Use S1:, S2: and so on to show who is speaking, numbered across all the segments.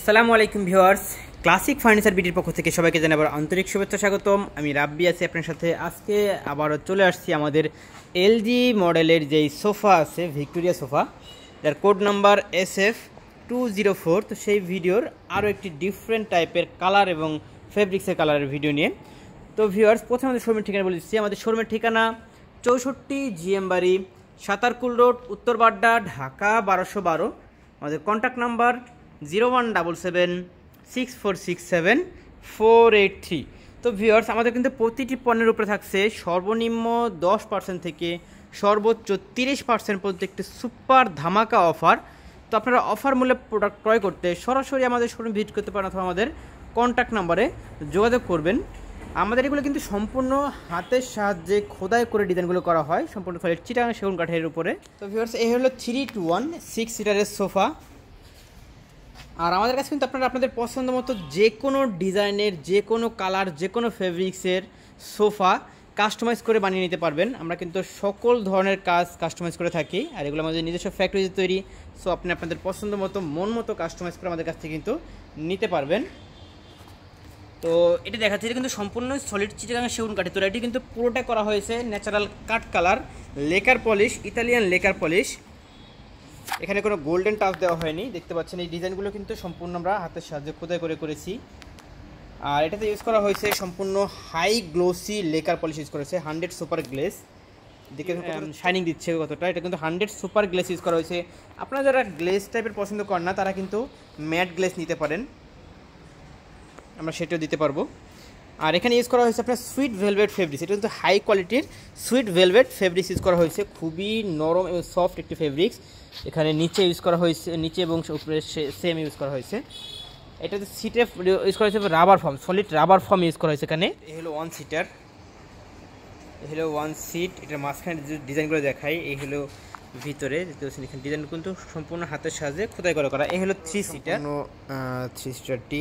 S1: আসসালামু আলাইকুম viewers, classic furniture বিটির পক্ষ থেকে সবাইকে জানাবার আন্তরিক শুভেচ্ছা স্বাগতম। আমি রাব্বি আছি আপনার সাথে। আজকে আবারও চলে আসছি আমাদের এলজি মডেলের যেই সোফা আছে, ভিক্টোরিয়া সোফা, যার কোড নাম্বার SF204। তো সেই ভিডিওর আরও একটি ডিফারেন্ট টাইপের কালার এবং ফেব্রিক্সের কালারের ভিডিও নিয়ে। তো ভিউয়ার্স, প্রথমে আমাদের শোরুমের ঠিকানা বলে দিচ্ছি। আমাদের শোরুমের ঠিকানা 64 GM বাড়ি, সাতারকুল রোড, উত্তর বাড্ডা, ঢাকা 1212। আমাদের কন্ট্যাক্ট নাম্বার 01776467 তো ভিউয়ার্স, আমাদের কিন্তু প্রতিটি পণ্যের উপরে থাকছে সর্বনিম্ন 10% থেকে সর্বোচ্চ 30% পর্যন্ত একটি সুপার ধামাকা অফার। তো আপনারা অফার মূল্যে প্রোডাক্ট ক্রয় করতে সরাসরি আমাদের শোরুম ভিজিট করতে পারেন অথবা আমাদের কন্ট্যাক্ট নাম্বারে যোগাযোগ করবেন। আমাদের এগুলো কিন্তু সম্পূর্ণ হাতের সাহায্যে খোদাই করে ডিজাইনগুলো করা হয়, সম্পূর্ণ ফলের চিটাগাং সেগুন কাঠের উপরে। তো ভিউয়ার্স, এই হলো 3-2-1 6 সিটারের সোফা। আর আমাদের কাছে কিন্তু আপনারা আপনাদের পছন্দ মতো যে কোনো ডিজাইনের, যে কোনো কালার, যে কোনো ফেব্রিক্সের সোফা কাস্টমাইজ করে বানিয়ে নিতে পারবেন। আমরা কিন্তু সকল ধরনের কাজ কাস্টমাইজ করে থাকি, আর এগুলো আমাদের নিজস্ব ফ্যাক্টরিতে তৈরি। সো আপনি আপনাদের পছন্দ মতো মন মতো কাস্টমাইজ করে আমাদের কাছ থেকে কিন্তু নিতে পারবেন। তো এটা দেখাচ্ছে, এটা কিন্তু সম্পূর্ণ সলিড চিটাগাং সেগুন কাঠে তৈরি। এটি কিন্তু পুরোটা করা হয়েছে ন্যাচারাল কাঠ colour, lacquer polish, Italian lacquer polish. এখানে কোনো গোল্ডেন টাচ দেওয়া হয়নি। দেখতে পাচ্ছেন এই ডিজাইনগুলো কিন্তু সম্পূর্ণ আমরা হাতের সাহায্যে খোদাই করে করেছি। আর এটাতে ইউজ করা হয়েছে সম্পূর্ণ high glossy lacquer polish use করেছে, 100 সুপার গ্লেস। দেখে শাইনিং দিচ্ছে কতটা, এটা কিন্তু 100 সুপার গ্লেস ইউজ করা হয়েছে। আপনারা যারা গ্লেস টাইপের পছন্দ করেন না, তারা কিন্তু ম্যাট গ্লেস নিতে পারেন, আমরা সেটাও দিতে পারবো। আর এখানে ইউজ করা হয়েছে আপনার সুইট ভেলভেট ফেব্রিক্স। এটা কিন্তু হাই কোয়ালিটির সুইট ভেলভেট ফেব্রিক্স ইউজ করা হয়েছে, খুবই নরম এবং সফট একটি ফেব্রিক্স। এখানে নিচে ইউজ করা হয়েছে, নিচে এবং উপরে সেম ইউজ করা হয়েছে। এটাতে সিটে ইউজ করা হয়েছে rubber form, solid rubber form use করা হয়েছে। এখানে এই হলো 1 সিটার, এই হলো 1 সিট। এটার মাঝখানে যে ডিজাইনগুলো দেখাই, এই হলো ভিতরে এখানে ডিজাইন কিন্তু সম্পূর্ণ হাতের সাহায্যে খোদাই করা। এই হলো 3 সিটার, 3 সিটারটি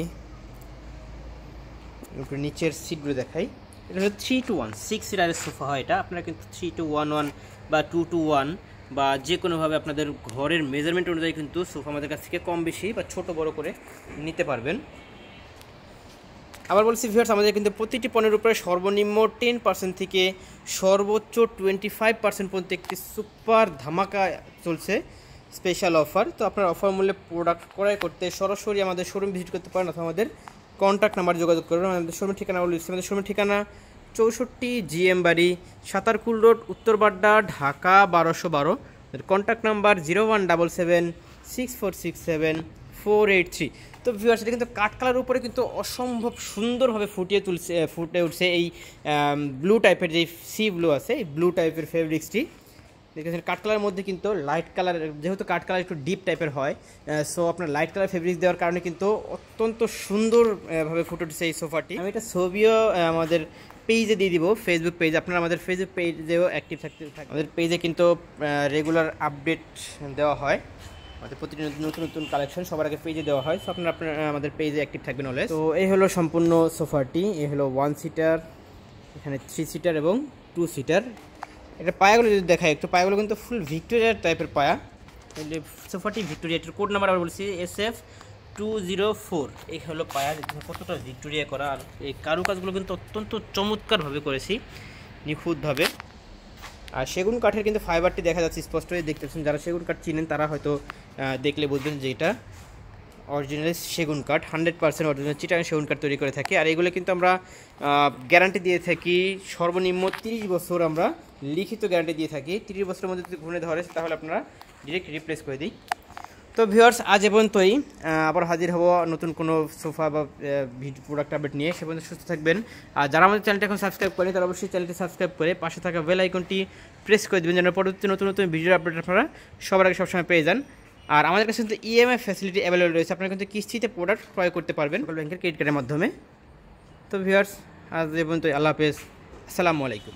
S1: উপরে নিচের সিটগুলো দেখাই। এটা হলো 3-2-1 6 সিটারের সোফা হয় এটা। আপনারা কিন্তু 3-2-1-1 বা 2-2-1 বা যে কোনোভাবে আপনাদের ঘরের মেজারমেন্ট অনুযায়ী কিন্তু সোফা আমাদের কাছ থেকে কম বেশি বা ছোট বড় করে নিতে পারবেন। আবার বলছি ভিউয়ার্স, আমাদের কিন্তু প্রতিটি পণ্যের উপরে সর্বনিম্ন 10% থেকে সর্বোচ্চ 25% পর্যন্ত একটি সুপার ধামাকা চলছে, স্পেশাল অফার। তো আপনার অফার মূল্যে প্রোডাক্ট ক্রয় করতে সরাসরি আমাদের শোরুম ভিজিট করতে পারেন অথবা আমাদের কন্ট্যাক্ট নাম্বার যোগাযোগ করবেন। আমাদের শোরুমের ঠিকানা বলছি, আমাদের শোরুমের ঠিকানা 64 GM বাড়ি, সাতারকুল রোড, উত্তর বাড্ডা, ঢাকা 1212। কন্ট্যাক্ট নাম্বার 01776467 তো ভিউয়ার্স, এটা কিন্তু কাঠ কালার উপরে কিন্তু অসম্ভব সুন্দরভাবে ফুটে উঠছে এই ব্লু টাইপের যে সি ব্লু আছে, এই ব্লু টাইপের ফেব্রিক্সটি দেখেছেন। কাঠ কালারের মধ্যে কিন্তু লাইট কালার, যেহেতু কাঠ কালার একটু ডিপ টাইপের হয়, সো আপনার লাইট কালার ফেব্রিক্স দেওয়ার কারণে কিন্তু অত্যন্ত সুন্দরভাবে ফুটে উঠছে এই সোফাটি। আমি এটা ছবিও আমাদের পেজে দিয়ে দিব, ফেসবুক পেজ। আপনারা আমাদের ফেসবুক পেজেও অ্যাক্টিভ থাকতে আমাদের পেজে কিন্তু রেগুলার আপডেট দেওয়া হয়, আমাদের প্রতিদিন নতুন নতুন কালেকশন সবার আগে পেজে দেওয়া হয়। সো আপনারা আমাদের পেজে অ্যাক্টিভ থাকবেন হলে। তো এই হলো সম্পূর্ণ সোফাটি। এই হলো 1 সিটার, এখানে 3 সিটার এবং 2 সিটার। এটা পায়াগুলো যদি দেখায় একটু, পায়াগুলো কিন্তু ফুল ভিক্টোরিয়া টাইপের পায়া। সোফাটি ভিক্টোরিয়া, এটার কোড নাম্বার আমরা বলছি SF204। এই হলো পায়া, কতটা ভিক্টোরিয়া করা। আর এই কারুকাজগুলো কিন্তু অত্যন্ত চমৎকারভাবে করেছি, নিখুঁতভাবে। আর সেগুন কাঠের কিন্তু ফাইবারটি দেখা যাচ্ছে স্পষ্টই দেখতেছেন। যারা সেগুন কাঠ চিনেন তারা হয়তো দেখলে বুঝবেন যে এটা অরিজিনাল সেগুন কাঠ, 100% অরিজিনাল চিটাগাং সেগুন কাঠ তৈরি করে থাকি। আর এগুলো কিন্তু আমরা গ্যারান্টি দিয়ে থাকি সর্বনিম্ন 30 বছর, আমরা লিখিত গ্যারান্টি দিয়ে থাকি। 30 বছরের মধ্যে যদি ঘুরে ধরে তাহলে আপনারা ডিরেক্ট রিপ্লেস করে দিই। তো ভিউয়ার্স, আজ এ পর্যন্তই। আবার হাজির হব নতুন কোনো সোফা বা প্রোডাক্ট আপডেট নিয়ে। সে পর্যন্ত সুস্থ থাকবেন। আর যারা আমাদের চ্যানেলটি এখন সাবস্ক্রাইব করেন, তারা অবশ্যই চ্যানেলটি সাবস্ক্রাইব করে পাশে থাকা বেল আইকনটি প্রেস করে দেবেন, যেন পরবর্তী নতুন নতুন ভিডিও আপডেট আপনারা সবার আগে সবসময় পেয়ে যান। আর আমাদের কাছে কিন্তু EMI ফ্যাসিলিটি অ্যাভেলেবল রয়েছে, আপনারা কিন্তু কিস্তিতে প্রোডাক্ট ক্রয় করতে পারবেন ব্যাংকের ক্রেডিট কার্ডের মাধ্যমে। তো ভিউয়ার্স, আজ এ পর্যন্তই। আল্লাহ হাফেজ, আসসালামু আলাইকুম।